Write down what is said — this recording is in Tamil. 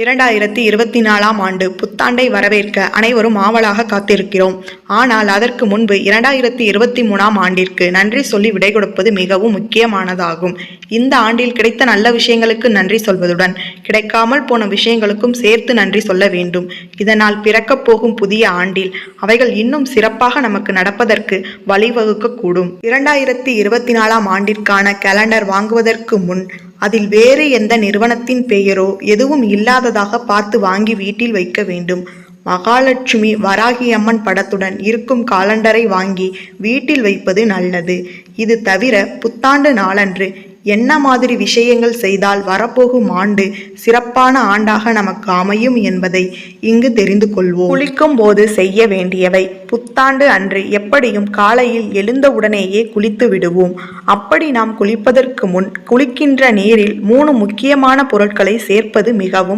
2024ஆம் ஆண்டு புத்தாண்டை வரவேற்க அனைவரும் ஆவலாக காத்திருக்கிறோம். ஆனால் அதற்கு முன்பு 2023ஆம் ஆண்டிற்கு நன்றி சொல்லி விடை கொடுப்பது மிகவும் முக்கியமானதாகும். இந்த ஆண்டில் கிடைத்த நல்ல விஷயங்களுக்கு நன்றி சொல்வதுடன் கிடைக்காமல் போன விஷயங்களுக்கும் சேர்த்து நன்றி சொல்ல வேண்டும். இதனால் பிறக்கப் போகும் புதிய ஆண்டில் அவைகள் இன்னும் சிறப்பாக நமக்கு நடப்பதற்கு வழிவகுக்கக்கூடும். 2024ஆம் ஆண்டிற்கான கேலண்டர் வாங்குவதற்கு முன் அதில் வேறு எந்த நிறுவனத்தின் பெயரோ எதுவும் இல்லாததாக பார்த்து வாங்கி வீட்டில் வைக்க வேண்டும். மகாலட்சுமி வராகியம்மன் படத்துடன் இருக்கும் காலண்டரை வாங்கி வீட்டில் வைப்பது நல்லது. இது தவிர புத்தாண்டு நாளன்று என்ன மாதிரி விஷயங்கள் செய்தால் வரப்போகும் ஆண்டு சிறப்பான ஆண்டாக நமக்கு அமையும் என்பதை இங்கு தெரிந்து கொள்வோம். குளிக்கும் போது செய்ய வேண்டியவை. புத்தாண்டு அன்று எப்படியும் காலையில் எழுந்தவுடனேயே குளித்து விடுவோம். அப்படி நாம் குளிப்பதற்கு முன் குளிக்கின்ற நீரில் 3 முக்கியமான பொருட்களை சேர்ப்பது மிகவும்